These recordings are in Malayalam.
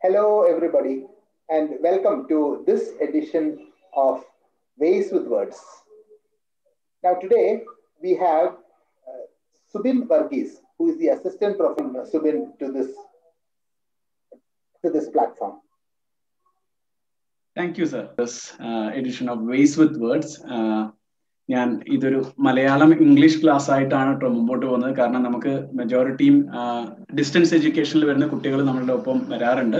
Hello, everybody, and welcome to this edition of Ways with Words. Now, today we have Subin Varghese, who is the assistant professor Subin to this platform. Thank you, sir. This edition of Ways with Words. ഞാൻ ഇതൊരു മലയാളം ഇംഗ്ലീഷ് ക്ലാസ് ആയിട്ടാണ് കേട്ടോ മുമ്പോട്ട് പോകുന്നത്. കാരണം നമുക്ക് മെജോറിറ്റിയും ഡിസ്റ്റൻസ് എഡ്യൂക്കേഷനിൽ വരുന്ന കുട്ടികൾ നമ്മളുടെ ഒപ്പം വരാറുണ്ട്.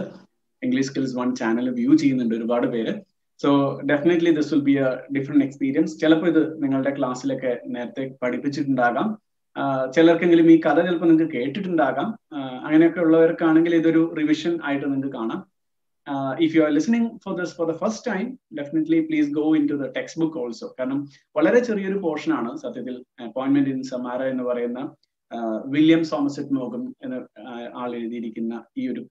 ഇംഗ്ലീഷ് സ്കിൽസ് 1 ചാനൽ വ്യൂ ചെയ്യുന്നുണ്ട് ഒരുപാട് പേര്. So definitely this will be A different experience. ചിലപ്പോൾ ഇത് നിങ്ങളുടെ ക്ലാസ്സിലൊക്കെ നേരത്തെ പഠിപ്പിച്ചിട്ടുണ്ടാകാം, ചിലർക്കെങ്കിലും ഈ കഥ ചിലപ്പോൾ നിങ്ങൾക്ക് കേട്ടിട്ടുണ്ടാകാം. അങ്ങനെയൊക്കെ ഉള്ളവർക്കാണെങ്കിൽ ഇതൊരു റിവിഷൻ ആയിട്ട് നിങ്ങൾക്ക് കാണാം. If you are listening for this for the first time, definitely please go into the textbook also. കാരണം വളരെ ചെറിയൊരു പോർഷൻ ആണ് സത്യത്തിൽ അപ്പോയിന്റ്മെന്റ് ഇൻ സമാര എന്ന് പറയുന്ന വില്യം സോമർസെറ്റ് മോഗം എന്ന ആൾ എഴുതിയിരിക്കുന്ന ഈ ഒരു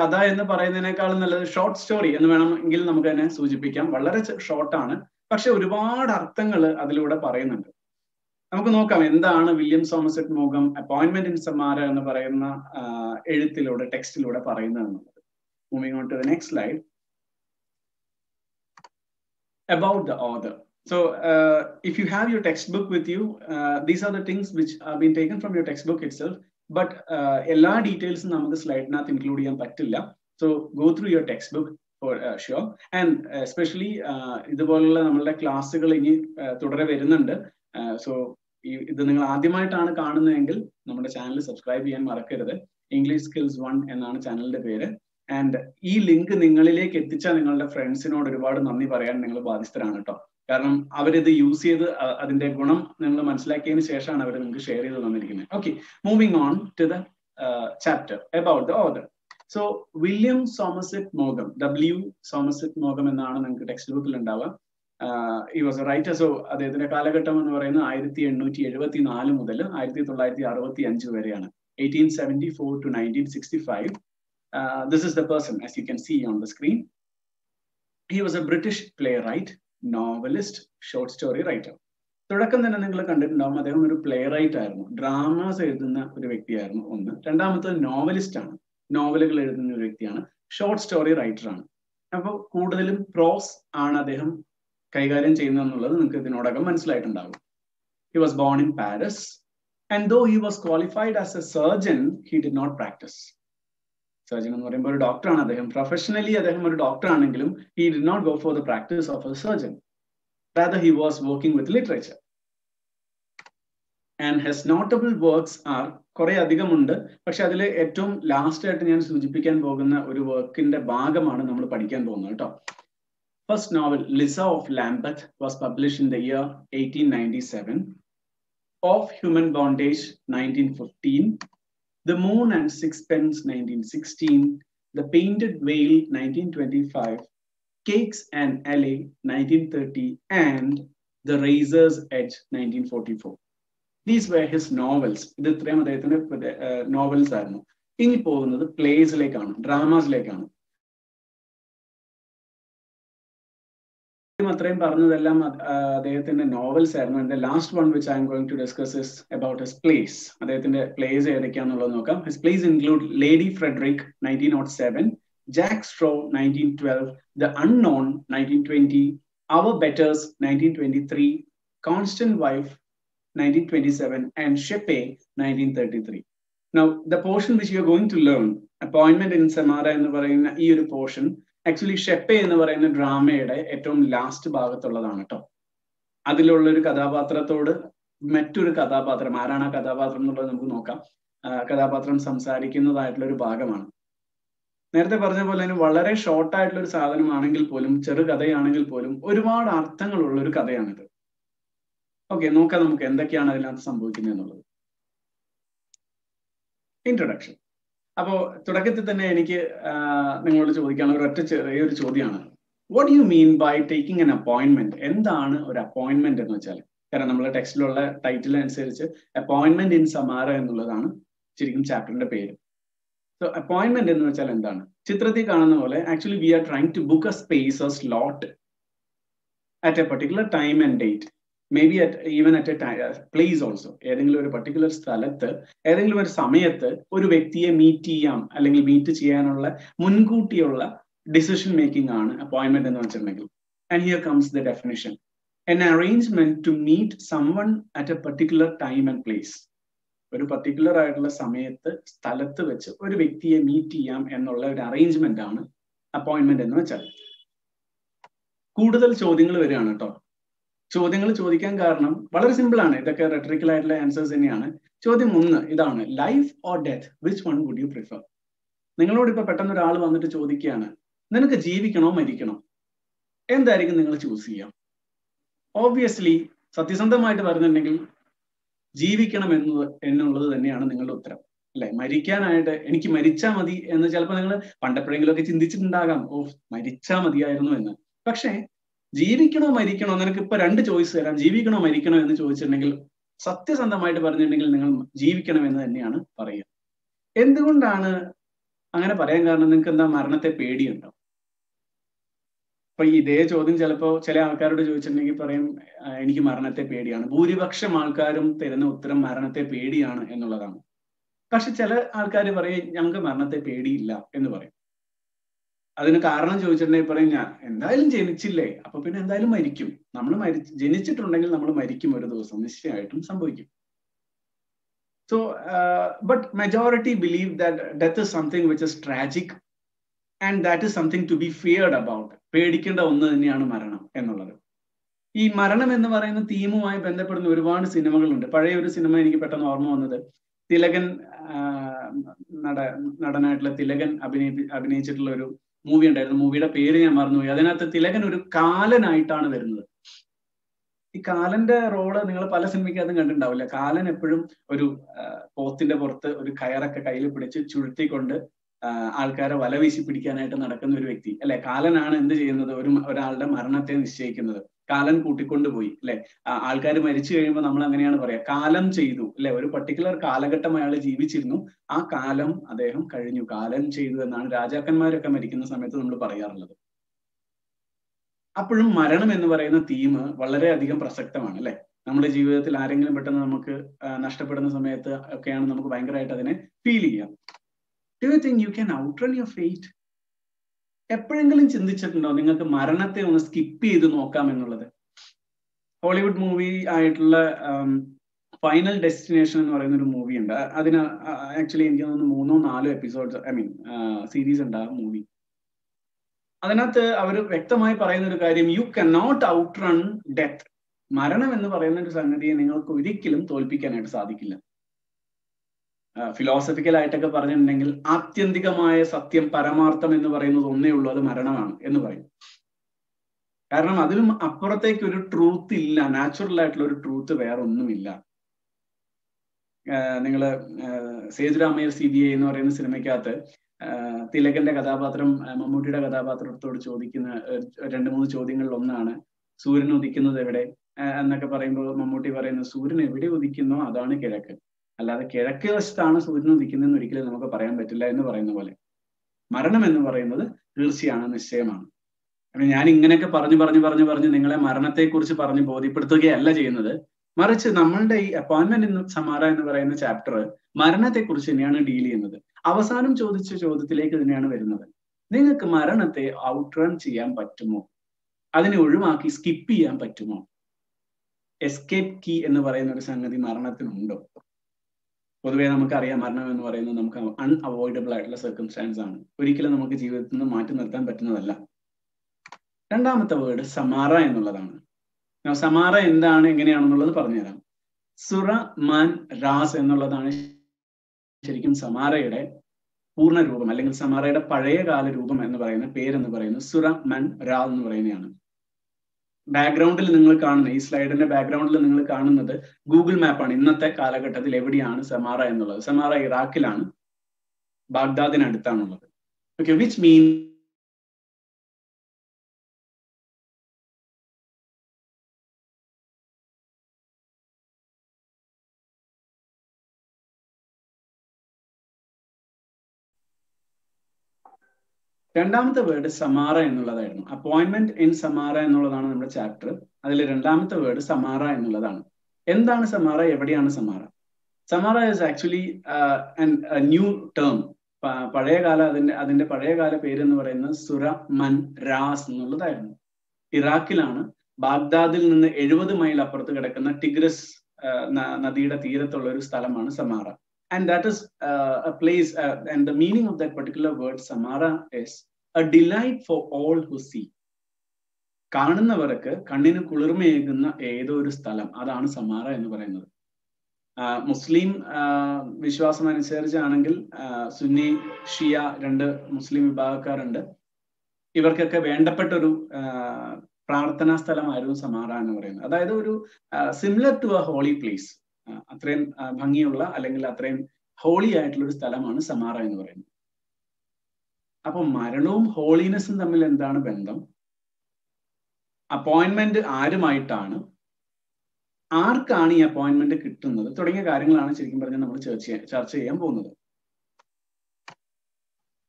കഥ എന്ന് പറയുന്നതിനേക്കാളും നല്ലത് ഷോർട്ട് സ്റ്റോറി എന്ന് വേണമെങ്കിൽ നമുക്ക് തന്നെ സൂചിപ്പിക്കാം. വളരെ ഷോർട്ടാണ്, പക്ഷെ ഒരുപാട് അർത്ഥങ്ങൾ അതിലൂടെ പറയുന്നുണ്ട്. നമുക്ക് നോക്കാം എന്താണ് വില്യം സോമർസെറ്റ് മോഗം അപ്പോയിന്റ്മെന്റ് ഇൻ സമാര എന്ന് പറയുന്ന എഴുത്തിലൂടെ ടെക്സ്റ്റിലൂടെ പറയുന്നത് എന്നുള്ളത്. Moving on to the next slide. About the author. So if you have your textbook with you, these are the things which have been taken from your textbook itself, but എല്ലാ ഡീറ്റെയിൽസും നമുക്ക് സ്ലൈഡിനകത്ത് ഇൻക്ലൂഡ് ചെയ്യാൻ പറ്റില്ല. So go through your textbook for sure, and especially ഇതുപോലുള്ള നമ്മളുടെ ക്ലാസ്സുകൾ ഇനി തുടരെ വരുന്നുണ്ട്. സോ ഇത് നിങ്ങൾ ആദ്യമായിട്ടാണ് കാണുന്നതെങ്കിൽ നമ്മുടെ ചാനൽ സബ്സ്ക്രൈബ് ചെയ്യാൻ മറക്കരുത്. ഇംഗ്ലീഷ് സ്കിൽസ് 1 എന്നാണ് ചാനലിന്റെ പേര്. ആൻഡ് ഈ ലിങ്ക് നിങ്ങളിലേക്ക് എത്തിച്ച നിങ്ങളുടെ ഫ്രണ്ട്സിനോട് ഒരുപാട് നന്ദി പറയാൻ നിങ്ങൾ ബാധ്യസ്ഥരാണ് കേട്ടോ. കാരണം അവരിത് യൂസ് ചെയ്ത് അതിന്റെ ഗുണം നിങ്ങൾ മനസ്സിലാക്കിയതിന് ശേഷമാണ് അവർ നിങ്ങൾക്ക് ഷെയർ ചെയ്ത് തന്നിരിക്കുന്നത്. Okay, moving on to the chapter about the author. So William Somerset മോഗം, Somerset മോഗം എന്നാണ് നിങ്ങൾക്ക് ടെക്സ്റ്റ് ബുക്കിൽ ഉണ്ടാവുക. he was a writer. So അദ്ദേഹത്തിന്റെ കാലഘട്ടം എന്ന് പറയുന്നത് 1874 മുതൽ 1965 വരെയാണ്. 1874 to 1965. This is the person, as you can see on the screen. He was a British playwright, novelist, short story writer. തുടക്കം തന്നെ നിങ്ങൾ കണ്ടിട്ടുണ്ടാവും, അദ്ദേഹം ഒരു പ്ലേ റൈറ്റ് ആയിരുന്നു, ഡ്രാമാസ് എഴുതുന്ന ഒരു വ്യക്തിയായിരുന്നു ഒന്ന്. രണ്ടാമത്തത് നോവലിസ്റ്റ് ആണ്, നോവലുകൾ എഴുതുന്ന ഒരു വ്യക്തിയാണ്. ഷോർട്ട് സ്റ്റോറി റൈറ്റർ ആണ്. അപ്പോൾ കൂടുതലും പ്രോസ് ആണ് അദ്ദേഹം കൈകാര്യം ചെയ്യുന്നത് എന്നുള്ളത് നിങ്ങൾക്ക് ഇതിനോടകം മനസ്സിലായിട്ടുണ്ടാകും. He was born in Paris, and though he was qualified as a surgeon, he did not practice. Surgeon എന്ന് പറയുമ്പോൾ ഒരു ഡോക്ടറാണ് അദ്ദേഹം. പ്രൊഫഷണലി അദ്ദേഹം ഒരു ഡോക്ടർ ആണെങ്കിലും he did not go for the practice of a surgeon. Rather, he was working with literature. And his notable works are കുറെ അധികമുണ്ട്, പക്ഷെ അതിൽ ഏറ്റവും ലാസ്റ്റ് ആയിട്ട് ഞാൻ സൂചിപ്പിക്കാൻ പോകുന്ന ഒരു വർക്കിന്റെ ഭാഗമാണ് നമ്മൾ പഠിക്കാൻ പോകുന്നത് കേട്ടോ. First novel, Lisa of Lambeth, was published in the year 1897. Of Human Bondage, 1915. The Moon and Sixpence, 1916. The Painted Veil, 1925. Cakes and LA, 1930. And The Razor's Edge, 1944. These were his novels. ഇത് ഇത്രയും അദ്ദേഹത്തിന്റെ നോവൽസ് ആയിരുന്നു. ഇനി പോകുന്നത് പ്ലേസിലേക്കാണ്, ഡ്രാമാസിലേക്കാണ്. അത്രയും പറഞ്ഞതെല്ലാം അദ്ദേഹത്തിന്റെ നോവൽസ് ആയിരുന്നു. And the last one which I am going to discuss is about his plays. അദ്ദേഹത്തിന്റെ പ്ലേസ് ഏതൊക്കെയാണെന്നുള്ളത് നോക്കാം. His plays include Lady Frederick 1907, Jack Straw 1912, the unknown 1920, our betters 1923, constant wife 1927, and Sheppey 1933. Now the portion which you are going to learn, Appointment in Samara എന്ന് പറയുന്ന ഈ ഒരു പോർഷൻ ആക്ച്വലി ഷെപ്പെ എന്ന് പറയുന്ന ഡ്രാമയുടെ ഏറ്റവും ലാസ്റ്റ് ഭാഗത്തുള്ളതാണ് കേട്ടോ. അതിലുള്ള ഒരു കഥാപാത്രത്തോട് മറ്റൊരു കഥാപാത്രം, ആരാണ് ആ കഥാപാത്രം എന്നുള്ളത് നമുക്ക് നോക്കാം. കഥാപാത്രം സംസാരിക്കുന്നതായിട്ടുള്ള ഒരു ഭാഗമാണ്. നേരത്തെ പറഞ്ഞ പോലെ തന്നെ വളരെ ഷോർട്ടായിട്ടുള്ള ഒരു സാധനമാണെങ്കിൽ പോലും, ചെറുകഥയാണെങ്കിൽ പോലും ഒരുപാട് അർത്ഥങ്ങളുള്ള ഒരു കഥയാണിത്. ഓക്കെ, നോക്കാം നമുക്ക് എന്തൊക്കെയാണ് അതിനകത്ത് സംഭവിക്കുന്നത് എന്നുള്ളത്. ഇൻട്രൊഡക്ഷൻ. അപ്പോൾ തുടക്കത്തിൽ തന്നെ എനിക്ക് നിങ്ങളോട് ചോദിക്കാനുള്ള ഒരൊറ്റ ചെറിയൊരു ചോദ്യമാണ്. What you mean by taking an appointment? എന്താണ് ഒരു അപ്പോയിന്റ്മെന്റ് എന്ന് വെച്ചാൽ? കാരണം നമ്മുടെ ടെക്സ്റ്റിലുള്ള ടൈറ്റിൽ അനുസരിച്ച് അപ്പോയിന്റ്മെന്റ് ഇൻ സമാര എന്നുള്ളതാണ് ശരിക്കും ചാപ്റ്ററിന്റെ പേര്. സോ അപ്പോയിന്റ്മെന്റ് എന്ന് വെച്ചാൽ എന്താണ്? ചിത്രത്തിൽ കാണുന്ന പോലെ actually we are trying to book a space, a slot at a particular time and date. Maybe even at a place also. ഏതെങ്കിലും ഒരു പർട്ടിക്കുലർ സ്ഥലത്ത് ഏതെങ്കിലും ഒരു സമയത്ത് ഒരു വ്യക്തിയെ മീറ്റ് ചെയ്യാം അല്ലെങ്കിൽ മീറ്റ് ചെയ്യാനുള്ള മുൻകൂട്ടിയുള്ള ഡിസിഷൻ മേക്കിംഗ് ആണ് അപ്പോയിന്റ്മെന്റ് എന്ന് വെച്ചിട്ടുണ്ടെങ്കിൽ. And here comes the definition: an arrangement to meet someone at a particular time and place. ഒരു പർട്ടിക്കുലർ ആയിട്ടുള്ള സമയത്ത് സ്ഥലത്ത് വെച്ച് ഒരു വ്യക്തിയെ മീറ്റ് ചെയ്യാം എന്നുള്ള ഒരു അറേഞ്ച്മെന്റ് ആണ് അപ്പോയിന്റ്മെന്റ് എന്ന് വെച്ചാൽ. കൂടുതൽ ചോദ്യങ്ങൾ വരികയാണ് കേട്ടോ. ചോദ്യങ്ങൾ ചോദിക്കാൻ കാരണം വളരെ സിമ്പിൾ ആണ്. ഇതൊക്കെ റെട്ടറിക്കൽ ആയിട്ടുള്ള ആൻസേഴ്സ് തന്നെയാണ്. ചോദ്യം 1 ഇതാണ്: life or death, which one would you prefer? നിങ്ങളോട് ഇപ്പൊ പെട്ടെന്ന് ഒരാൾ വന്നിട്ട് ചോദിക്കുകയാണ്, നിനക്ക് ജീവിക്കണോ മരിക്കണോ, എന്തായിരിക്കും നിങ്ങൾ ചൂസ് ചെയ്യാം? ഓബ്വിയസ്ലി സത്യസന്ധമായിട്ട് പറഞ്ഞിട്ടുണ്ടെങ്കിൽ ജീവിക്കണം എന്നുള്ളത് തന്നെയാണ് നിങ്ങളുടെ ഉത്തരം, അല്ലെ? മരിക്കാനായിട്ട് എനിക്ക് മരിച്ചാൽ മതി എന്ന് ചിലപ്പോൾ നിങ്ങൾ പണ്ടെപ്പോഴെങ്കിലും ഒക്കെ ചിന്തിച്ചിട്ടുണ്ടാകാം, ഓ മരിച്ചാൽ മതിയായിരുന്നു എന്ന്. പക്ഷേ ജീവിക്കണോ മരിക്കണോ, നിനക്ക് ഇപ്പൊ 2 ചോയ്സ് തരാം, ജീവിക്കണോ മരിക്കണോ എന്ന് ചോദിച്ചിട്ടുണ്ടെങ്കിൽ സത്യസന്ധമായിട്ട് പറഞ്ഞിട്ടുണ്ടെങ്കിൽ നിങ്ങൾ ജീവിക്കണം എന്ന് തന്നെയാണ് പറയുക. എന്തുകൊണ്ടാണ് അങ്ങനെ പറയാൻ കാരണം? നിങ്ങൾക്ക് എന്താ മരണത്തെ പേടിയുണ്ടോ? അപ്പൊ ഇതേ ചോദ്യം ചിലപ്പോ ചില ആൾക്കാരോട് ചോദിച്ചിട്ടുണ്ടെങ്കിൽ പറയും എനിക്ക് മരണത്തെ പേടിയാണ്. ഭൂരിപക്ഷം ആൾക്കാരും തരുന്ന ഉത്തരം മരണത്തെ പേടിയാണ് എന്നുള്ളതാണ്. പക്ഷെ ചില ആൾക്കാർ പറയും ഞങ്ങൾക്ക് മരണത്തെ പേടിയില്ല എന്ന് പറയും. അതിന് കാരണം ചോദിച്ചിട്ടുണ്ടെങ്കിൽ പറയും ഞാൻ എന്തായാലും ജനിച്ചില്ലേ, അപ്പൊ പിന്നെ എന്തായാലും മരിക്കും. നമ്മൾ ജനിച്ചിട്ടുണ്ടെങ്കിൽ നമ്മൾ മരിക്കും, ഒരു ദിവസം നിശ്ചയമായിട്ടും സംഭവിക്കും. So but majority believe that death is something which is tragic and that is something to be feared about. പേടിക്കേണ്ട ഒന്ന് തന്നെയാണ് മരണം എന്നുള്ളത്. ഈ മരണം എന്ന് പറയുന്ന തീമുമായി ബന്ധപ്പെടുന്ന ഒരുപാട് സിനിമകളുണ്ട്. പഴയ ഒരു സിനിമ എനിക്ക് പെട്ടെന്ന് ഓർമ്മ വന്നത്, തിലകൻ നടനായിട്ടുള്ള തിലകൻ അഭിനയിച്ചിട്ടുള്ള ഒരു മൂവി ഉണ്ടായിരുന്നു. മൂവിയുടെ പേര് ഞാൻ മറന്നുപോയി. അതിനകത്ത് തിലകൻ ഒരു കാലനായിട്ടാണ് വരുന്നത്. ഈ കാലന്റെ റോള് നിങ്ങൾ പല സിനിമയ്ക്കകത്തും കണ്ടിട്ടുണ്ടാവില്ല. കാലൻ എപ്പോഴും ഒരു പോത്തിന്റെ പുറത്ത് ഒരു കയറൊക്കെ കയ്യിൽ പിടിച്ച് ചുഴറ്റിക്കൊണ്ട് ആൾക്കാരെ വല വീശി പിടിക്കാനായിട്ട് നടക്കുന്ന ഒരു വ്യക്തി, അല്ലെ? കാലനാണ് എന്ത് ചെയ്യുന്നത്? ഒരാളുടെ മരണത്തെ നിശ്ചയിക്കുന്നത്. കാലൻ കൂട്ടിക്കൊണ്ടുപോയി, അല്ലെ? ആൾക്കാർ മരിച്ചു കഴിയുമ്പോൾ നമ്മൾ അങ്ങനെയാണ് പറയാ, കാലം ചെയ്തു, അല്ലെ? ഒരു പർട്ടിക്കുലർ കാലഘട്ടം അയാൾ ജീവിച്ചിരുന്നു, ആ കാലം അദ്ദേഹം കഴിഞ്ഞു, കാലം ചെയ്തു എന്നാണ് രാജാക്കന്മാരൊക്കെ മരിക്കുന്ന സമയത്ത് നമ്മൾ പറയാറുള്ളത്. അപ്പോഴും മരണം എന്ന് പറയുന്ന തീം വളരെയധികം പ്രസക്തമാണ്, അല്ലെ? നമ്മുടെ ജീവിതത്തിൽ ആരെങ്കിലും പെട്ടെന്ന് നമുക്ക് നഷ്ടപ്പെടുന്ന സമയത്ത് ഒക്കെയാണ് നമുക്ക് ഭയങ്കരമായിട്ട് അതിനെ ഫീൽ ചെയ്യാം. Do you think you can outrun your fate? എപ്പോഴെങ്കിലും ചിന്തിച്ചിട്ടുണ്ടോ നിങ്ങൾക്ക് മരണത്തെ ഒന്ന് സ്കിപ്പ് ചെയ്ത് നോക്കാം എന്നുള്ളത്? ഹോളിവുഡ് മൂവി ആയിട്ടുള്ള ഫൈനൽ ഡെസ്റ്റിനേഷൻ എന്ന് പറയുന്ന ഒരു മൂവി ഉണ്ട്. അതിന് ആക്ച്വലി എനിക്ക് തോന്നുന്നു 3-4 എപ്പിസോഡ്സ് സീരീസ് ഉണ്ട് ആ മൂവി. അതിനകത്ത് അവർ വ്യക്തമായി പറയുന്ന ഒരു കാര്യം, യു കൻ നോട്ട് ഔട്ട്റൺ ഡെത്ത്. മരണം എന്ന് പറയുന്ന ഒരു സംഗതിയെ നിങ്ങൾക്ക് ഒരിക്കലും തോൽപ്പിക്കാനായിട്ട് സാധിക്കില്ല. ഫിലോസഫിക്കൽ ആയിട്ടൊക്കെ പറഞ്ഞിട്ടുണ്ടെങ്കിൽ ആത്യന്തികമായ സത്യം, പരമാർത്ഥം എന്ന് പറയുന്നത് ഒന്നേ ഉള്ളൂ, അത് മരണമാണ് എന്ന് പറയും. കാരണം അതിലും അപ്പുറത്തേക്ക് ഒരു ട്രൂത്ത് ഇല്ല, നാച്ചുറൽ ആയിട്ടുള്ള ഒരു ട്രൂത്ത് വേറെ ഒന്നുമില്ല. നിങ്ങള് സേതുരാമയ്യർ CBI എന്ന് പറയുന്ന സിനിമയ്ക്കകത്ത് തിലകന്റെ കഥാപാത്രം മമ്മൂട്ടിയുടെ കഥാപാത്രത്തോട് ചോദിക്കുന്ന 2-3 ചോദ്യങ്ങളിൽ ഒന്നാണ്, സൂര്യൻ ഉദിക്കുന്നത് എവിടെ എന്നൊക്കെ പറയുമ്പോൾ മമ്മൂട്ടി പറയുന്നത്, സൂര്യൻ എവിടെ ഉദിക്കുന്നോ അതാണ് കിഴക്ക്, അല്ലാതെ കിഴക്ക് വശത്താണ് സൂര്യൻ ഉദിക്കുന്നതെന്ന് ഒരിക്കലും നമുക്ക് പറയാൻ പറ്റില്ല എന്ന് പറയുന്ന പോലെ മരണം എന്ന് പറയുന്നത് തീർച്ചയാണ്, നിശ്ചയമാണ്. കാരണം ഞാൻ ഇങ്ങനെയൊക്കെ പറഞ്ഞു നിങ്ങളെ മരണത്തെക്കുറിച്ച് പറഞ്ഞ് ബോധ്യപ്പെടുത്തുകയല്ല ചെയ്യുന്നത്, മറിച്ച് നമ്മളുടെ ഈ അപ്പോയിന്റ്മെന്റ് ഇൻ സമാറ എന്ന് പറയുന്ന ചാപ്റ്റർ മരണത്തെക്കുറിച്ച് തന്നെയാണ് ഡീൽ ചെയ്യുന്നത്. അവസാനം ചോദിച്ച ചോദ്യത്തിലേക്ക് തന്നെയാണ് വരുന്നത്. നിങ്ങൾക്ക് മരണത്തെ ഔട്ട്റൺ ചെയ്യാൻ പറ്റുമോ? അതിനെ ഒഴിവാക്കി സ്കിപ്പ് ചെയ്യാൻ പറ്റുമോ? എസ്കേപ്പ് കീ എന്ന് പറയുന്ന ഒരു സംഗതി മരണത്തിനുണ്ടോ? പൊതുവെ നമുക്കറിയാം, മരണം എന്ന് പറയുന്നത് നമുക്ക് അൺഅവോയ്ഡബിൾ ആയിട്ടുള്ള സർക്കംസ്റ്റാൻസ് ആണ്, ഒരിക്കലും നമുക്ക് ജീവിതത്തിൽ നിന്ന് മാറ്റി നിർത്താൻ പറ്റുന്നതല്ല. രണ്ടാമത്തെ വേർഡ് സമാറ എന്നുള്ളതാണ്. സമാറ എന്താണ്, എങ്ങനെയാണെന്നുള്ളത് പറഞ്ഞുതരാം. സുറ മാൻ റാസ് എന്നുള്ളതാണ് ശരിക്കും സമാറയുടെ പൂർണ്ണ രൂപം, അല്ലെങ്കിൽ സമാറയുടെ പഴയകാല രൂപം എന്ന് പറയുന്ന പേരെന്ന് പറയുന്നത് സുറ മൻ റാ എന്ന് പറയുന്നതാണ്. ബാക്ക്ഗ്രൗണ്ടിൽ നിങ്ങൾ കാണുന്ന ഈ സ്ലൈഡിന്റെ ബാക്ക്ഗ്രൗണ്ടിൽ നിങ്ങൾ കാണുന്നത് ഗൂഗിൾ മാപ്പാണ്. ഇന്നത്തെ കാലഘട്ടത്തിൽ എവിടെയാണ് സമാറ എന്നുള്ളത്? സമാറ ഇറാഖിലാണ്, ബാഗ്ദാദിനടുത്താണുള്ളത്. ഓക്കെ, വിച്ച് മീൻ രണ്ടാമത്തെ വേർഡ് സമാറ എന്നുള്ളതായിരുന്നു. അപ്പോയിന്റ്മെന്റ് ഇൻ സമാറ എന്നുള്ളതാണ് നമ്മുടെ ചാപ്റ്റർ. അതിൽ രണ്ടാമത്തെ വേർഡ് സമാറ എന്നുള്ളതാണ്. എന്താണ് സമാറ? എവിടെയാണ് സമാറ? സമാറ ഇസ് ആക്ച്വലി ന്യൂ ടേം. പഴയകാല അതിന്റെ പഴയകാല പേര് എന്ന് പറയുന്നത് സുറ മൻ രാസ് എന്നുള്ളതായിരുന്നു. ഇറാഖിലാണ്, ബാഗ്ദാദിൽ നിന്ന് 70 മൈൽ അപ്പുറത്ത് കിടക്കുന്ന ടിഗ്രസ് നദിയുടെ തീരത്തുള്ള ഒരു സ്ഥലമാണ് സമാറ. And that is a place, and the meaning of that particular word Samara is a delight for all who see. കാണുന്നവർക്ക് കണ്ണിന് കുളിർമയേകുന്ന ഏതോ ഒരു സ്ഥലം, അതാണ് സമാറ എന്ന് പറയുന്നത്. മുസ്ലിം വിശ്വാസം അനുസരിച്ചാണെങ്കിൽ സുന്നി ഷിയ 2 മുസ്ലിം വിഭാഗക്കാരുണ്ട്. ഇവർക്കൊക്കെ വേണ്ടപ്പെട്ടൊരു പ്രാർത്ഥനാ സ്ഥലമായിരുന്നു സമാറ എന്ന് പറയുന്നത്. അതായത് ഒരു similar to a holy place, അത്രയും ഭംഗിയുള്ള അല്ലെങ്കിൽ അത്രയും ഹോളി ആയിട്ടുള്ള ഒരു സ്ഥലമാണ് സമാറ എന്ന് പറയുന്നത്. അപ്പൊ മരണവും ഹോളിനെസ്സും തമ്മിൽ എന്താണ് ബന്ധം? അപ്പോയിന്റ്മെന്റ് ആരുമായിട്ടാണ്, ആർക്കാണ് ഈ അപ്പോയിന്റ്മെന്റ് കിട്ടുന്നത്, തുടങ്ങിയ കാര്യങ്ങളാണ് ശരിക്കും പറഞ്ഞാൽ നമ്മൾ ചർച്ച ചെയ്യാൻ പോകുന്നത്.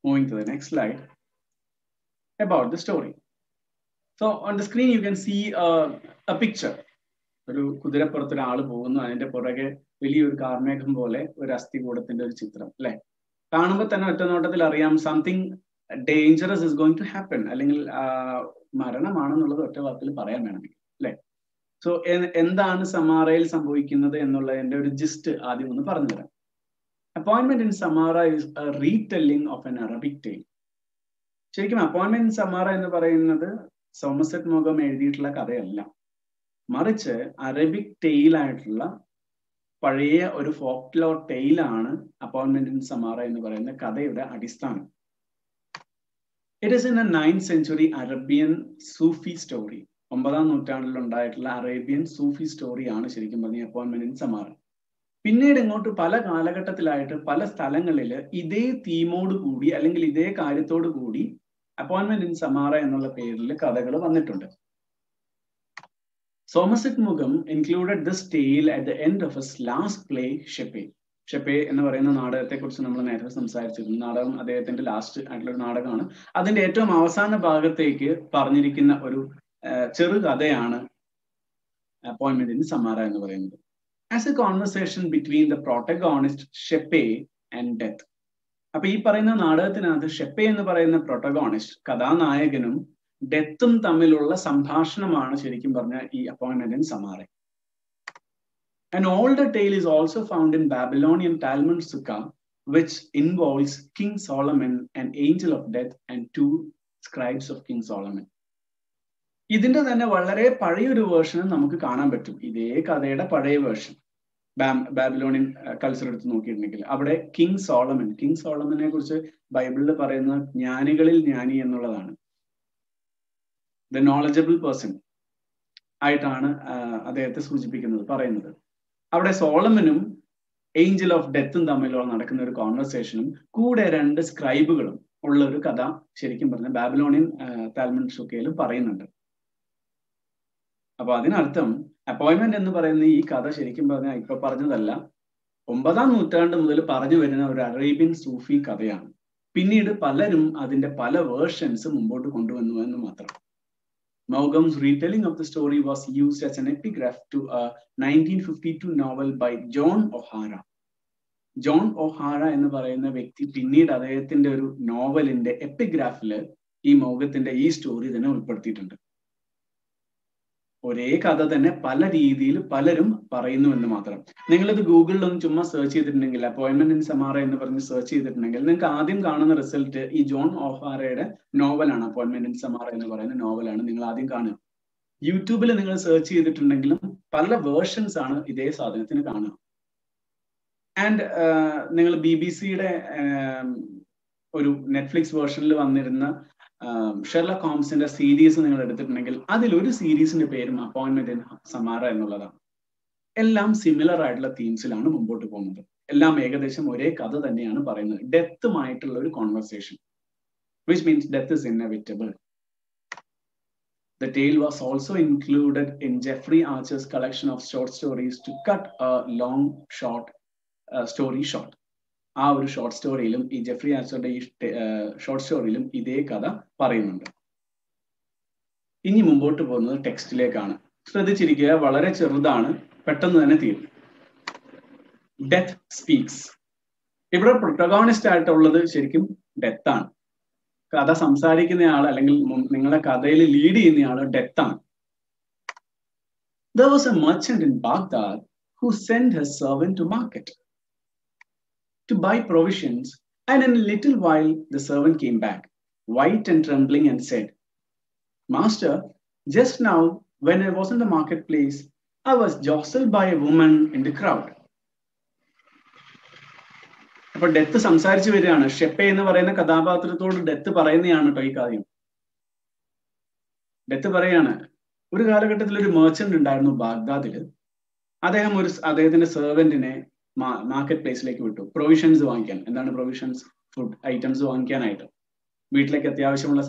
Moving to the next slide about the story. So on the screen you can see a picture. ഒരു കുതിരപ്പുറത്ത് ഒരാൾ പോകുന്നു, അതിന്റെ പുറകെ വലിയൊരു കാർമേഘം പോലെ ഒരു അസ്ഥികൂടത്തിന്റെ ഒരു ചിത്രം, അല്ലെ? കാണുമ്പോൾ തന്നെ ഒറ്റ നോട്ടത്തിൽ അറിയാം something dangerous is going to happen, അല്ലെങ്കിൽ മരണമാണെന്നുള്ളത് ഒറ്റ വാക്കിൽ പറയാൻ വേണമെങ്കിൽ, അല്ലെ? സോ എന്താണ് സമാറയിൽ സംഭവിക്കുന്നത് എന്നുള്ളതിന്റെ ഒരു ജിസ്റ്റ് ആദ്യം ഒന്ന് പറഞ്ഞു തരാം. Appointment in Samarra is a retelling of an Arabic tale. ശരിക്കും അപ്പോയിന്റ്മെന്റ് ഇൻ സമാറ എന്ന് പറയുന്നത് സോമർസെറ്റ് മോഗം എഴുതിയിട്ടുള്ള കഥയല്ല, മറിച്ച് അറബിക് ടെയിലായിട്ടുള്ള പഴയ ഒരു ഫോക്ലോർ ടെയിലാണ് അപ്പോയിന്റ്മെന്റ് ഇൻ സമാറ എന്ന് പറയുന്ന കഥയുടെ അടിസ്ഥാനം. It is in A 9th century Arabian Sufi story. 9ാം നൂറ്റാണ്ടിൽ ഉണ്ടായിട്ടുള്ള അറേബ്യൻ സൂഫി സ്റ്റോറിയാണ് ശരിക്കും പറഞ്ഞ അപ്പോയിന്റ്മെന്റ് ഇൻ സമാറ. പിന്നീട് ഇങ്ങോട്ട് പല കാലഘട്ടത്തിലായിട്ട് പല സ്ഥലങ്ങളിൽ ഇതേ തീമോട് കൂടി അല്ലെങ്കിൽ ഇതേ കാര്യത്തോടു കൂടി അപ്പോയിന്റ്മെന്റ് ഇൻ സമാറ എന്നുള്ള പേരിൽ കഥകൾ വന്നിട്ടുണ്ട്. സോമർസെറ്റ് മുഗം included this tale at the end of his last play, ഷെപ്പേ. ഷെപ്പേ എന്ന് പറയുന്ന നാടകത്തെ കുറിച്ച് നമ്മൾ നേരത്തെ സംസാരിച്ചിരുന്നു. നാടകം അദ്ദേഹത്തിന്റെ ലാസ്റ്റ് ആയിട്ടുള്ള ഒരു നാടകമാണ്. അതിന്റെ ഏറ്റവും അവസാന ഭാഗത്തേക്ക് പറഞ്ഞിരിക്കുന്ന ഒരു ചെറുകഥയാണ് അപ്പോയിന്റ്മെന്റ് ഇൻ സമാറ എന്ന് പറയുന്നത്. As a conversation between the protagonist Sheppey and death. അപ്പൊ ഈ പറയുന്ന നാടകത്തിനകത്ത് ഷെപ്പേ എന്ന് പറയുന്ന പ്രൊട്ടഗോണിസ്റ്റ്, കഥാനായകനും ഡെത്തും തമ്മിലുള്ള സംഭാഷണമാണ് ശരിക്കും പറഞ്ഞ ഈ appointment in സമാറ. An older tale is also found in Babylonian Talmud Sukha, which involves King Solomon, an angel of death, and 2 scribes of King Solomon. ഇതിന്റെ തന്നെ വളരെ പഴയൊരു വേർഷൻ നമുക്ക് കാണാൻ പറ്റും. ഇതേ കഥയുടെ പഴയ വേർഷൻ ബാബിലോണിയൻ കൾച്ചർ എടുത്ത് നോക്കിയിട്ടുണ്ടെങ്കിൽ അവിടെ കിങ് സോളമനെ കുറിച്ച് ബൈബിളിൽ പറയുന്ന ജ്ഞാനികളിൽ ജ്ഞാനി എന്നുള്ളതാണ്. ദ നോളജബിൾ പേഴ്സൺ ആയിട്ടാണ് അദ്ദേഹത്തെ സൂചിപ്പിക്കുന്നത്, പറയുന്നത്. അവിടെ സോളമനും ഏഞ്ചൽ ഓഫ് ഡെത്തും തമ്മിലുള്ള നടക്കുന്ന ഒരു കോൺവെർസേഷനും കൂടെ 2 സ്ക്രൈബുകളും ഉള്ള ഒരു കഥ ശരിക്കും പറഞ്ഞ ബാബിലോണിയൻ താൽമുഡ് സുക്കയിലും പറയുന്നുണ്ട്. അപ്പൊ അതിനർത്ഥം അപ്പോയിന്റ്മെന്റ് എന്ന് പറയുന്ന ഈ കഥ ശരിക്കും പറഞ്ഞാൽ ഇപ്പൊ പറഞ്ഞതല്ല, 9ാം നൂറ്റാണ്ട് മുതൽ പറഞ്ഞു വരുന്ന ഒരു അറേബ്യൻ സൂഫി കഥയാണ്. പിന്നീട് പലരും അതിന്റെ പല വേർഷൻസ് മുമ്പോട്ട് കൊണ്ടുവന്നു എന്ന് മാത്രം. Maugam's retelling of the story was used as an epigraph to a 1952 novel by John O'Hara. John ഒഹാര എന്ന് പറയുന്ന വ്യക്തി പിന്നീട് അദ്ദേഹത്തിന്റെ ഒരു നോവലിന്റെ എപ്പിഗ്രാഫില് ഈ മൗഗത്തിന്റെ ഈ സ്റ്റോറി തന്നെ ഉൾപ്പെടുത്തിയിട്ടുണ്ട്. ഒരേ കഥ തന്നെ പല രീതിയിൽ പലരും പറയുന്നു എന്ന് മാത്രം. നിങ്ങളിത് ഗൂഗിളിൽ ഒന്ന് ചുമ്മാ സെർച്ച് ചെയ്തിട്ടുണ്ടെങ്കിൽ, അപ്പോയിന്റ്മെന്റ് ഇൻ സമാറ എന്ന് പറഞ്ഞ് സെർച്ച് ചെയ്തിട്ടുണ്ടെങ്കിൽ നിങ്ങൾക്ക് ആദ്യം കാണുന്ന റിസൾട്ട് ഈ ജോൺ ഒഹാരയുടെ നോവലാണ്. അപ്പോയിന്റ്മെന്റ് ഇൻ സമാറ എന്ന് പറയുന്ന നോവലാണ് നിങ്ങൾ ആദ്യം കാണുക. യൂട്യൂബിൽ നിങ്ങൾ സെർച്ച് ചെയ്തിട്ടുണ്ടെങ്കിലും പല വേർഷൻസ് ആണ് ഇതേ സാധനത്തിന് കാണുക. ആൻഡ് നിങ്ങൾ BBC-യുടെ ഒരു നെറ്റ്ഫ്ലിക്സ് വേർഷനിൽ വന്നിരുന്ന ഷെർലക് ഹോംസിന്റെ സീരീസ് നിങ്ങൾ എടുത്തിട്ടുണ്ടെങ്കിൽ അതിലൊരു സീരീസിന്റെ പേരും അപ്പോയിന്റ്മെന്റ് ഇൻ സമാറ എന്നുള്ളതാണ്. എല്ലാം സിമിലർ ആയിട്ടുള്ള തീംസിലാണ് മുമ്പോട്ട് പോകുന്നത്. എല്ലാം ഏകദേശം ഒരേ കഥ തന്നെയാണ് പറയുന്നത്. ഡെത്തുമായിട്ടുള്ള ഒരു conversation, which means death is inevitable. The tale was also included in Jeffrey Archer's collection of short stories to cut a long story short. ആ ഒരു ഷോർട്ട് സ്റ്റോറിയിലും ഈ ജെഫ്രി ആർച്ചറുടെ ഈ ഷോർട്ട് സ്റ്റോറിയിലും ഇതേ കഥ പറയുന്നുണ്ട്. ഇനി മുമ്പോട്ട് പോകുന്നത് ടെക്സ്റ്റിലേക്കാണ്. ശ്രദ്ധിച്ചിരിക്കുക, വളരെ ചെറുതാണ്, പെട്ടെന്ന് തന്നെ തീരും. Death speaks. ഇവിടെ പ്രൊട്ടഗോണിസ്റ്റ് ആയിട്ടുള്ളത് ശരിക്കും ഡെത്ത് ആണ്. കഥ സംസാരിക്കുന്നയാൾ അല്ലെങ്കിൽ നിങ്ങളെ കഥയിൽ ലീഡ് ചെയ്യുന്നയാൾ ഡെത്ത് ആണ്. There was a merchant in Baghdad who sent his servant to market to buy provisions, and in a little while the servant came back, white and trembling, and said, "Master, just now when I was in the marketplace, I was jostled by a woman in the crowd." അപ്പൊ ഡെത്ത് സംസാരിച്ചു വരികയാണ്. ഷെപ്പെ എന്ന് പറയുന്ന കഥാപാത്രത്തോട് ഡെത്ത് പറയുന്നതാണ് കേട്ടോ ഈ കാര്യം. ഡെത്ത് പറയാണ്, ഒരു കാലഘട്ടത്തിൽ ഒരു മെർച്ചന്റ് ഉണ്ടായിരുന്നു ബാഗ്ദാദില്. അദ്ദേഹത്തിന്റെ സെർവന്റിനെ മാർക്കറ്റ് പ്ലേസിലേക്ക് വിട്ടു, പ്രൊവിഷൻസ് വാങ്ങിക്കാൻ. എന്താണ് പ്രൊവിഷൻസ്? ഫുഡ് ഐറ്റംസ് വാങ്ങിക്കാനായിട്ട്, വീട്ടിലേക്ക് അത്യാവശ്യമുള്ള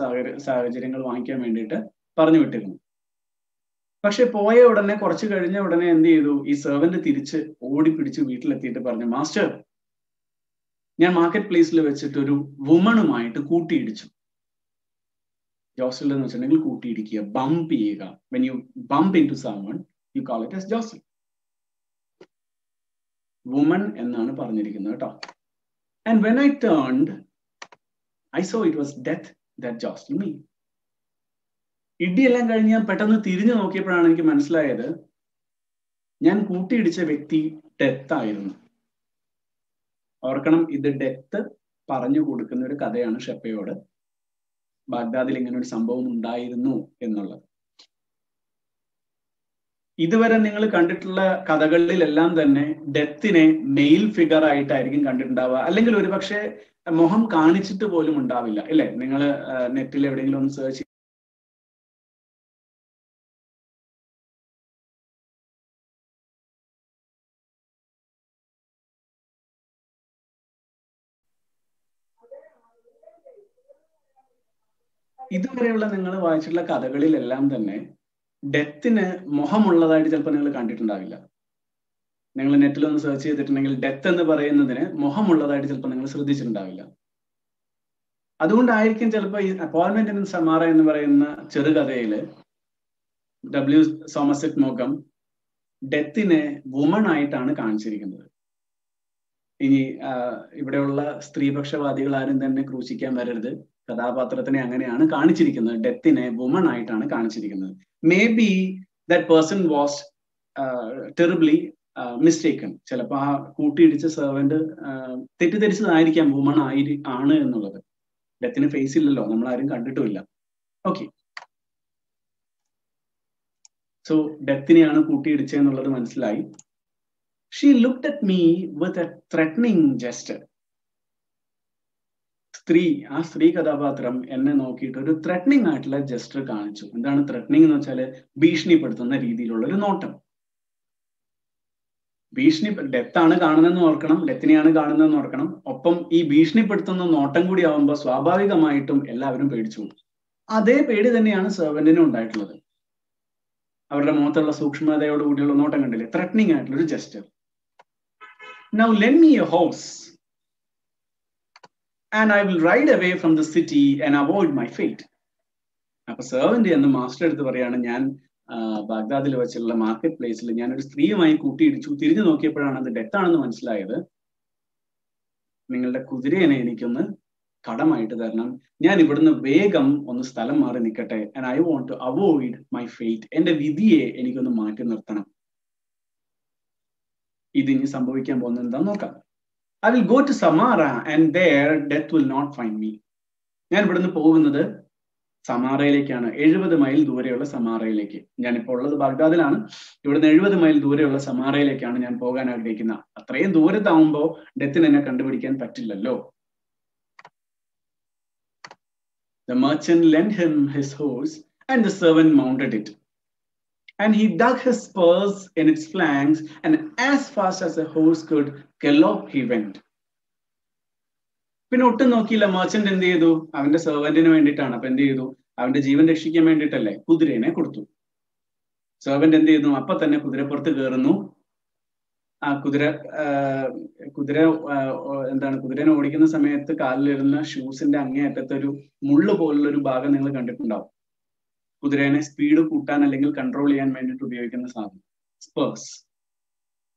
സാഹചര്യങ്ങൾ വാങ്ങിക്കാൻ വേണ്ടിയിട്ട് പറഞ്ഞു വിട്ടിരുന്നു. പക്ഷെ പോയ ഉടനെ, കുറച്ച് കഴിഞ്ഞ ഉടനെ എന്ത് ചെയ്തു? ഈ സെർവന്റ് തിരിച്ച് ഓടി പിടിച്ച് വീട്ടിലെത്തിയിട്ട് പറഞ്ഞു, മാസ്റ്റർ, ഞാൻ മാർക്കറ്റ് പ്ലേസിൽ വെച്ചിട്ട് ഒരു വുമണുമായിട്ട് കൂട്ടിയിടിച്ചു. ജോസൽ എന്ന് വെച്ചിട്ടുണ്ടെങ്കിൽ കൂട്ടിയിടിക്കുക, ബംപ് ചെയ്യുക. When you bump into someone you call it as jostle. Woman എന്നാണ് പറഞ്ഞിരിക്കുന്നത് കേട്ടോ. And when I turned I saw it was death that jostle me. ഇടിയെല്ലാം കഴിഞ്ഞ് ഞാൻ പെട്ടെന്ന് തിരിഞ്ഞു നോക്കിയപ്പോഴാണ് എനിക്ക് മനസ്സിലായത്, ഞാൻ കൂട്ടിയിടിച്ച വ്യക്തി ഡെത്ത് ആയിരുന്നു. ഓർക്കണം, ഇത് ഡെത്ത് പറഞ്ഞു കൊടുക്കുന്ന ഒരു കഥയാണ് ഷെപ്പയോട്. ബാഗ്ദാദിൽ ഇങ്ങനെ ഒരു സംഭവം ഉണ്ടായിരുന്നു എന്നുള്ളത്. ഇതുവരെ നിങ്ങൾ കണ്ടിട്ടുള്ള കഥകളിലെല്ലാം തന്നെ ഡെത്തിനെ മെയിൽ ഫിഗർ ആയിട്ടായിരിക്കും കണ്ടിട്ടുണ്ടാവുക, അല്ലെങ്കിൽ ഒരുപക്ഷെ മുഖം കാണിച്ചിട്ട് പോലും ഉണ്ടാവില്ല, അല്ലെ? നിങ്ങൾ നെറ്റിൽ എവിടെയെങ്കിലും ഒന്ന് സെർച്ച് ഇതുവരെയുള്ള നിങ്ങൾ വായിച്ചിട്ടുള്ള കഥകളിലെല്ലാം തന്നെ ഡെത്തിന് മുഖമുള്ളതായിട്ട് ചിലപ്പോൾ നിങ്ങൾ കണ്ടിട്ടുണ്ടാവില്ല. നിങ്ങൾ നെറ്റിലൊന്ന് സെർച്ച് ചെയ്തിട്ടുണ്ടെങ്കിൽ ഡെത്ത് എന്ന് പറയുന്നതിന് മുഖമുള്ളതായിട്ട് ചിലപ്പോൾ നിങ്ങൾ ശ്രദ്ധിച്ചിട്ടുണ്ടാവില്ല. അതുകൊണ്ടായിരിക്കും ചിലപ്പോൾ ഈ അപ്പോയിന്റ്മെന്റ് ഇൻ സമാറ എന്ന് പറയുന്ന ചെറുകഥയിൽ W. സോമർസെറ്റ് മോഗം ഡെത്തിനെ വുമൺ ആയിട്ടാണ് കാണിച്ചിരിക്കുന്നത്. ഇനി ഇവിടെയുള്ള സ്ത്രീപക്ഷവാദികൾ ആരും തന്നെ ക്രൂശിക്കാൻ വരരുത്. കഥാപാത്രത്തിനെ അങ്ങനെയാണ് കാണിച്ചിരിക്കുന്നത്, ഡെത്തിനെ വുമൺ ആയിട്ടാണ് കാണിച്ചിരിക്കുന്നത്. May be that person was terribly mistaken. ചിലപ്പോൾ ആ കൂട്ടിയിടിച്ച സെർവന്റ് തെറ്റിദ്ധരിച്ചതായിരിക്കാം വുമൺ ആണ് എന്നുള്ളത്. ഡെത്തിന് ഫേസ് ഇല്ലല്ലോ, നമ്മൾ ആരും കണ്ടിട്ടുമില്ല. ഓക്കെ, സോ ഡെത്തിനെയാണ് കൂട്ടിയിടിച്ചെന്നുള്ളത് മനസ്സിലായി. She looked at me with a threatening gesture. ആ സ്ത്രീ കഥാപാത്രം എന്നെ നോക്കിയിട്ട് ഒരു ത്രെറ്റനിങ് ആയിട്ടുള്ള ജസ്റ്റർ കാണിച്ചു. എന്താണ് ത്രെറ്റനിങ് എന്ന് വെച്ചാൽ? ഭീഷണിപ്പെടുത്തുന്ന രീതിയിലുള്ള ഒരു നോട്ടം. ഡെത്താണ് കാണുന്നതെന്ന് ഓർക്കണം, ഡെത്തിനെയാണ് കാണുന്നതെന്ന് ഓർക്കണം. ഒപ്പം ഈ ഭീഷണിപ്പെടുത്തുന്ന നോട്ടം കൂടി ആവുമ്പോൾ സ്വാഭാവികമായിട്ടും എല്ലാവരും പേടിച്ചു. അതേ പേടി തന്നെയാണ് സെർവന്റിനും ഉണ്ടായിട്ടുള്ളത്. അവരുടെ മുഖത്തുള്ള സൂക്ഷ്മതയോട് കൂടിയുള്ള നോട്ടം കണ്ടില്ലേ? ത്രെറ്റനിങ് ആയിട്ടുള്ള ഒരു jester. Now lend me a horse and I will ride away from the city and avoid my fate. അപ്പൊ സെർവന്റ് എന്ന് മാസ്റ്റർ എടുത്ത് പറയാണ്, ഞാൻ ബാഗ്ദാദിൽ വെച്ചുള്ള മാർക്കറ്റ് പ്ലേസിൽ ഞാനൊരു സ്ത്രീയുമായി കൂട്ടിയിടിച്ചു. തിരിഞ്ഞു നോക്കിയപ്പോഴാണ് അത് ഡെത്ത് ആണെന്ന് മനസ്സിലായത്. നിങ്ങളുടെ കുതിരേനെ എനിക്കൊന്ന് കടമായിട്ട് തരണം. ഞാൻ ഇവിടുന്ന് വേഗം ഒന്ന് സ്ഥലം മാറി നിൽക്കട്ടെ. and I want to avoid my fate. എന്റെ വിധിയെ എനിക്കൊന്ന് മാറ്റി നിർത്തണം. ഇതിനി സംഭവിക്കാൻ പോകുന്നത് എന്താന്ന് നോക്കാം. I will go to Samara and there death will not find me. ഞാൻ ഇവിടുന്ന് പോകുന്നത് സമാറയിലേക്കാണ്, 70 മൈൽ ദൂരെയുള്ള സമാറയിലേക്ക്. ഞാനിപ്പോൾ ഉള്ളത് ബാഗ്ദാദിലാണ്. ഇവിടുന്ന് 70 മൈൽ ദൂരെയുള്ള സമാറയിലേക്കാണ് ഞാൻ പോകാൻ ആഗ്രഹിക്കുന്നത്. അത്രയും ദൂരത്താവുമ്പോൾ ഡെത്തിന് എന്നെ കണ്ടുപിടിക്കാൻ പറ്റില്ലല്ലോ. The merchant lent him his horse and the servant mounted it. And he dug his spurs in its flanks, and as fast as the horse could gallop, he went. പിന്നെ ഒട്ടും നോക്കിയില്ല. മെർച്ചന്റ് എന്ത് ചെയ്തു? അവന്റെ സെർവന്റിന് വേണ്ടിയിട്ടാണ്. അപ്പൊ എന്ത് ചെയ്തു? അവന്റെ ജീവൻ രക്ഷിക്കാൻ വേണ്ടിയിട്ടല്ലേ, കുതിരേനെ കൊടുത്തു. സെർവന്റ് എന്ത് ചെയ്യുന്നു? അപ്പൊ തന്നെ കുതിരപ്പുറത്ത് കയറുന്നു. ആ കുതിരനെ ഓടിക്കുന്ന സമയത്ത് കാലിലിരുന്ന ഷൂസിന്റെ അങ്ങേയറ്റത്തെ ഒരു മുള്ളു പോലുള്ള ഒരു ഭാഗം നിങ്ങൾ കണ്ടിട്ടുണ്ടാവും. കുതിരേനെ സ്പീഡ് കൂട്ടാൻ അല്ലെങ്കിൽ കൺട്രോൾ ചെയ്യാൻ വേണ്ടിയിട്ട് ഉപയോഗിക്കുന്ന സാധനം, സ്പേഴ്സ്.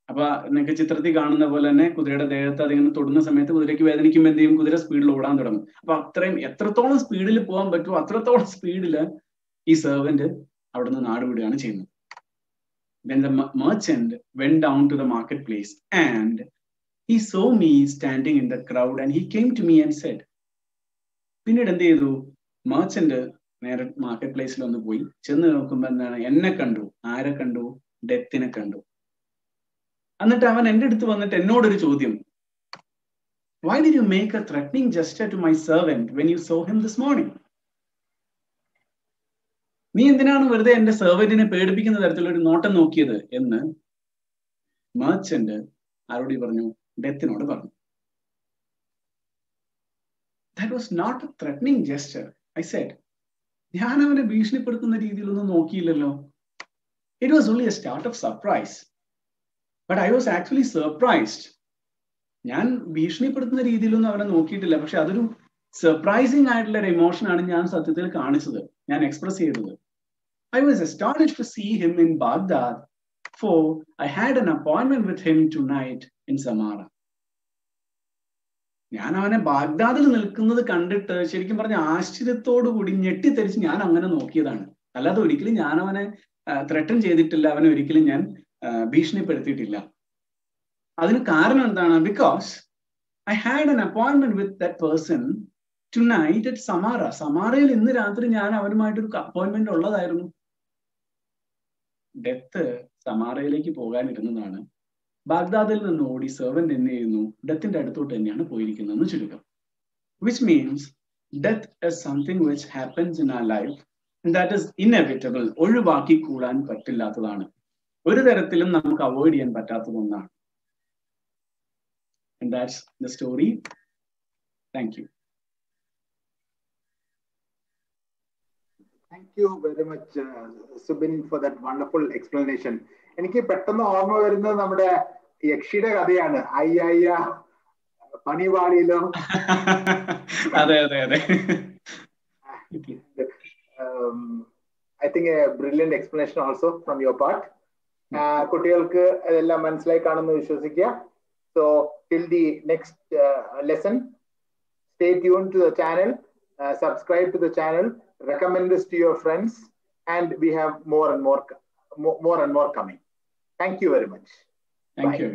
അപ്പൊ നിങ്ങൾക്ക് ചിത്രത്തിൽ കാണുന്ന പോലെ തന്നെ കുതിരയുടെ ദേഹത്ത് അതിങ്ങനെ തൊടുന്ന സമയത്ത് കുതിരയ്ക്ക് വേദനിക്കുമ്പോൾ എന്ത് ചെയ്യും? കുതിര സ്പീഡിൽ ഓടാൻ തുടങ്ങും. അപ്പൊ അത്രയും എത്രത്തോളം സ്പീഡിൽ പോകാൻ പറ്റുമോ അത്രത്തോളം സ്പീഡിൽ ഈ സെർവന്റ് അവിടുന്ന് നാട് വിടുകയാണ് ചെയ്യുന്നത്. Then the merchant went down to the marketplace and he saw me standing in the crowd and he came to me and said, പിന്നീട് എന്ത് ചെയ്തു? മെർച്ചന്റ് നേരെ മാർക്കറ്റ് പ്ലേസിൽ ഒന്ന് പോയി, ചെന്ന് നോക്കുമ്പോ എന്താണ്? എന്നെ കണ്ടു. ആരെ കണ്ടു? ഡെത്തിനെ കണ്ടു. എന്നിട്ട് അവൻ എൻ്റെ അടുത്ത് വന്നിട്ട് എന്നോടൊരു ചോദ്യം, why did you make a threatening gesture to my servant when you saw him this morning? നീ എന്തിനാണ് വെറുതെ എന്റെ സെർവന്റിനെ പേടിപ്പിക്കുന്ന തരത്തിലുള്ള ഒരു നോട്ടം നോക്കിയത് എന്ന് മെർച്ചന്റ് ആരോട് പറഞ്ഞു? ഡെത്തിനോട് പറഞ്ഞു. That was not a threatening gesture, I said. ഞാൻ അവനെ ഭീഷണിപ്പെടുത്തുന്ന രീതിയിലൊന്നും നോക്കിയില്ലല്ലോ. It was only a start of surprise. But I was actually surprised. ഞാൻ ഭീഷണിപ്പെടുത്തുന്ന രീതിയിലൊന്നും അവനെ നോക്കിയിട്ടില്ല. പക്ഷെ അതൊരു സർപ്രൈസിങ് ആയിട്ടുള്ള ഒരു ഇമോഷനാണ് ഞാൻ സത്യത്തിൽ കാണിച്ചത്, ഞാൻ എക്സ്പ്രസ് ചെയ്തത്. I was astonished to see him in Baghdad, for I had an appointment with him tonight in Samarra. ഞാൻ അവനെ ബാഗ്ദാദിൽ നിൽക്കുന്നത് കണ്ടിട്ട് ശരിക്കും പറഞ്ഞ ആശ്ചര്യത്തോടു കൂടി ഞെട്ടിത്തെറിച്ച് ഞാൻ അങ്ങനെ നോക്കിയതാണ്. അല്ലാതെ ഒരിക്കലും ഞാൻ അവനെ ത്രെട്ടൻ ചെയ്തിട്ടില്ല, അവനെ ഒരിക്കലും ഞാൻ ഭീഷണിപ്പെടുത്തിയിട്ടില്ല. അതിന് കാരണം എന്താണ്? Because I had an appointment with that person tonight at Samarra. സമാറയിൽ ഇന്ന് രാത്രി ഞാൻ അവനുമായിട്ടൊരു അപ്പോയിന്റ്മെന്റ് ഉള്ളതായിരുന്നു. ഡെത്ത് സമാറയിലേക്ക് പോകാനിരുന്നതാണ്. ബാഗ്ദാദിൽ നിന്ന് ഓടി സെർവന്റ് എന്നെ ചെയ്യുന്നു, ഡെത്തിന്റെ അടുത്തോട്ട് തന്നെയാണ് പോയിരിക്കുന്നതെന്ന് ചുരുക്കം. Which means death is something which happens in our life and that is inevitable. ഒഴിവാക്കി കൂടാൻ പറ്റില്ലാത്തതാണ്, ഒരു തരത്തിലും നമുക്ക് അവോയ്ഡ് ചെയ്യാൻ പറ്റാത്തത് ഒന്നാണ്. And that's the story. Thank you. Thank you very much, Subin, for that wonderful explanation. എനിക്ക് പെട്ടെന്ന് ഓർമ്മ വരുന്നത് നമ്മുടെ യക്ഷിയുടെ കഥയാണ്, അയ്യ പണിവാളിയിലോ. അതെ അതെ അതെ. I think a brilliant explanation also from your part. കുട്ടികൾക്ക് അതെല്ലാം മനസ്സിലായി കാണുമെന്ന് വിശ്വസിക്കുക. So till the next lesson, stay tuned to the channel, subscribe to the channel, recommend this to your friends, and we have more and more coming. Thank you very much. Thank Bye. you.